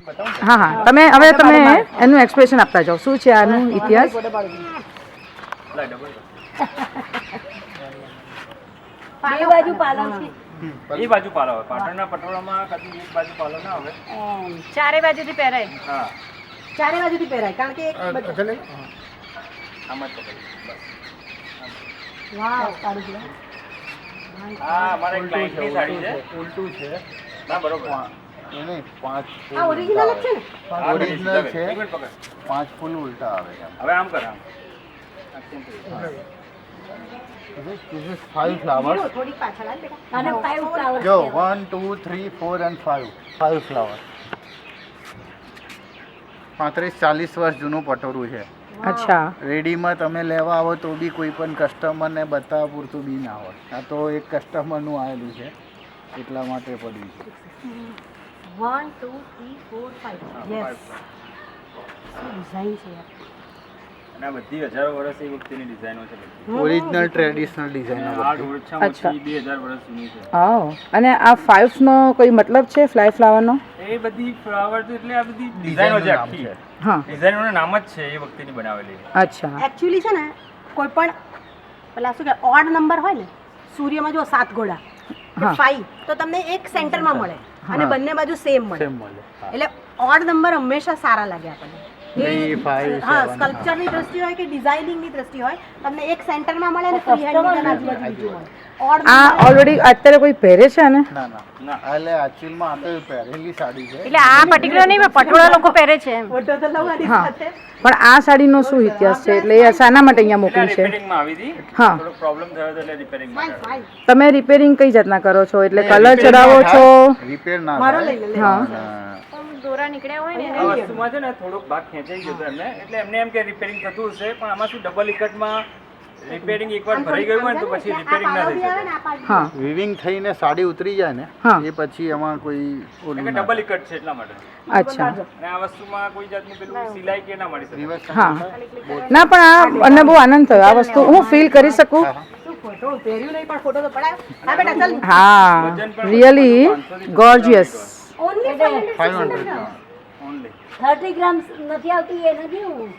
હા હા તમે હવે તમે એનું એક્સપ્રેશન આપતા જાઓ શું છે આનું ઇતિહાસ બે બાજુ પાલન છે એ બાજુ પાલો આવે પાટણના પટોળામાં કદી એક બાજુ પાલો ના આવે ચારે બાજુથી પહેરાય હા ચારે બાજુથી પહેરાય કારણ કે આમ જ પકડી બસ વાવ સારું છે હા અમારા એક ક્લાયન્ટની સાડી છે ઉલટું છે ના બરોબર એને 5 આ ઓરિજિનલ જ છે ને ઓરિજિનલ છે એક મિનિટ પકડ 5 ફૂલ ઉલટા આવે છે હવે આમ કર આમ This is 5 flowers. થોડી પાછળ આવ બેટા અને 5 ફ્લાવર જો 1 2 3 4 and 5 flowers. 35-40 વર્ષ જૂનું પટોરું છે. અચ્છા રેડીમાં તમે લેવા આવો તો બી કોઈ પણ કસ્ટમરને બતાવવા પૂરતું બી ના હોય. આ તો એક કસ્ટમરનું આવેલું છે એટલા માટે પડ્યું છે 1 2 3 4 5 યસ શું ડિઝાઇન છે યાર અને આ બધી હજારો વર્ષ એ વખતેની ડિઝાઇનો છે બધી ઓરિજિનલ ટ્રેડિશનલ ડિઝાઇન આ ઓછામાં ઓછી 2000 વર્ષ જૂની છે હા અને આ ફાઇવ્સનો કોઈ મતલબ છે ફ્લાવરનો એ બધી ફ્લાવર એટલે આ બધી ડિઝાઇનો છે આખી હા ડિઝાઇનોનું નામ જ છે એ વખતેની બનાવેલી અચ્છા એકચ્યુઅલી છે ને કોઈ પણ પેલા શું કે ઓડ નંબર હોય ને સૂર્યમાં જો 7 ઘોડા હા. 5 તો તમને એક સેન્ટરમાં મળે અને બંને બાજુ સેમ મળે સેમ મળે એટલે ઓડ નંબર હંમેશા સારા લાગે આપણને 3 5 હા 7 સ્કલ્પચરની દ્રષ્ટિ હોય કે ડિઝાઇનિંગની દ્રષ્ટિ હોય તમને એક સેન્ટરમાં મળે અને ફ્રી હેન્ડ આજુબાજુ બીજું મળે ઓડ આ ઓલરેડી અત્યારે કોઈ પહેરે છે ને ના ના એટલે એકચ્યુઅલમાં આ તો પહેરેલી સાડી છે એટલે આ પર્ટિક્યુલર નહીં પટોળા લોકો પહેરે છે ફોટો તો લઉં આની હા સાથે પણ આ સાડીનો શું ઇતિહાસ છે એટલે એ શાના માટે અહીંયા મોકલી છે રિપેરિંગમાં આવી હતી હા. થોડો પ્રોબ્લેમ થયો હતો એટલે રિપેરિંગમાં ફાઇન તમે રિપેરિંગ કઈ જાતના કરો છો એટલે કલર ચડાવો છો રિપેર ના મારો થાય. લઈ લે હા દોરા નીકળ્યા હોય ને આ વસ્તુમાં છે ને થોડોક ભાગ ખેંચાઈ ગયો હતો એટલે એમને એમ કે રિપેરિંગ થતું હશે પણ આમાં શું ડબલ ઇકટમાં રિપેરિંગ એકવાર ભરાઈ ગયું હોય ને તો પછી રિપેરિંગ ના થઈ શકે હા વિવિંગ થઈને સાડી ઉતરી જાય ને હા. એ પછી એમાં કોઈ ઓલું એટલે ના ડબલ ઇકટ છે એટલા માટે અચ્છા અને આ વસ્તુમાં કોઈ જાતનું પેલું સિલાઈ કે ના મળી શકે રિવર્સ હા ના પણ આ મને બહુ આનંદ થયો આ વસ્તુ હું ફીલ કરી શકું શું ફોટો પહેર્યું નહીં પણ ફોટો તો પડાયો હા બેટા ચાલ હા really gorgeous only 500 only 30 grams નથી આવતી એ નથી હું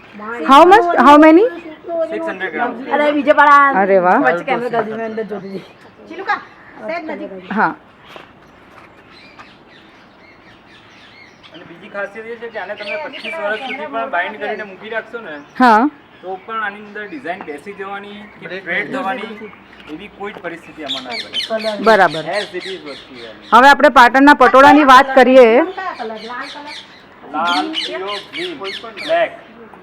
હાઉ મચ હાઉ મેની 600 ગ્રામ અરે બીજે પાડા અરે વાહ વચ્ચે કેમેરો કરી દીધો અંદર જોતી હતી ચિલુકા સેજ નજીક હા અને બીજી ખાસિયત એ છે કે આને તમે 25 વર્ષ સુધી પણ બાઇન્ડ કરીને મૂકી રાખશો ને હા તો પણ આની અંદર ડિઝાઇન બેસી જવાની કે ફેડ થવાની એવી કોઈ જ પરિસ્થિતિ આમાં ના બને બરાબર એઝ ઇટ ઇઝ વસ્તુ છે હવે આપણે પાટણના પટોળાની વાત કરીએ કલર લાલ કલર લાલ પીળો ગ્રીન બ્લેક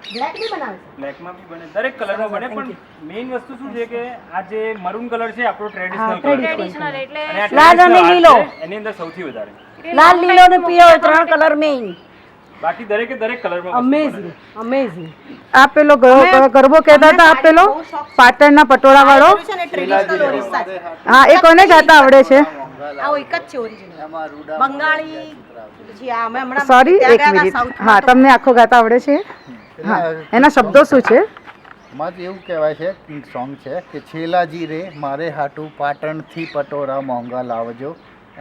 બ્લેક બી બનાવે બ્લેકમાં બી બને દરેક કલરમાં બને પણ મેઇન વસ્તુ શું છે કે આ જે મરૂન કલર છે આપણો ટ્રેડિશનલ કલર ટ્રેડિશનલ એટલે અને આ લાલ અને traditional લીલો. art છે, એની અંદર સૌથી વધારે લાલ લીલો ને પીળો 3 કલર મેઇન બાકી દરેકે દરેક કલરમાં અમેઝિંગ અમેઝિંગ આ પેલો ગરબો કહેતા હતા આ પેલો પાટણના પટોળા વાળો છે ને ટ્રેડિશનલ ઓરિસ્સા છે હા એ કોને ગાતા આવડે છે આ એક જ છે ઓરિજિનલ એમાં રૂડા બંગાળી પછી આ અમે હમણાં સોરી ત્યાં એક ગયા હતા મિનિટ સાઉથમાં હા તો તમને આખો ગાતા આવડે છે હા એના શબ્દો શું છે માં એવું કહેવાય છે સોંગ છે કે છેલાજી રે મારે હાટું પાટણથી પટોરા મોંઘા લાવજો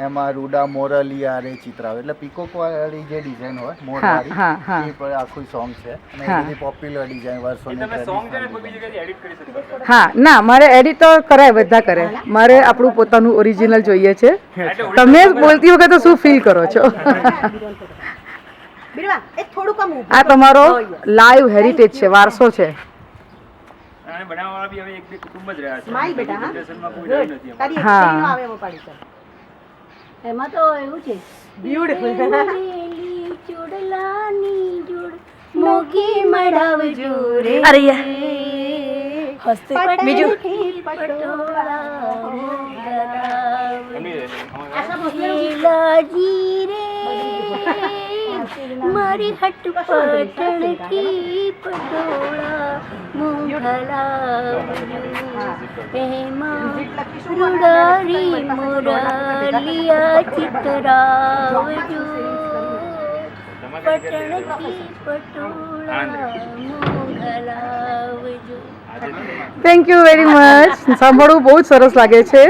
એમાં રૂડા મોરલિયા રે ચિત્રાવે એટલે પીકોક વાળી જે ડિઝાઇન હોય હા મોરવાળી હા હા એ પણ આખું સોંગ છે અને હા. એ બધી પોપ્યુલર ડિઝાઇન એ વર્ષોની તમે સોંગ છે ને કોઈ traditional બીજી જગ્યાએ એડિટ કરી શકો છો હા ના મારે એડિટ તો કરાય બધા કરે મારે આપણું પોતાનું ઓરિજિનલ જોઈએ છે તમે બોલતી વખતે શું ફીલ કરો છો બીરવા એ થોડું કમ ઊભું આ તમારો લાઈવ હેરિટેજ છે વારસો છે અને બનાવવાવાળા બી હવે એક બે કુટુંબ જ રહ્યા છે સ્માઈલ બેટા હા જનરેશનમાં કોઈ રહ્યું નથી તારી હા. એકચુઅલી નો આવે એવો પાડી ચાલ એમાં તો એવું છે બ્યુટીફુલ લીલી ચૂડલાની જોડ મોગી મડાવજો રે અરે હસ્તે બીજું પટોળા એમની શીલાજી રે મારી હટ પટણથી પટોળા મોગલાવજો એમાં રૂડારી મોરલિયા ચિતરાવજો પટણથી પટોળા મોગલાવજો થેન્ક યુ વેરી મચ સાંભળવું બહુ જ સરસ લાગે છે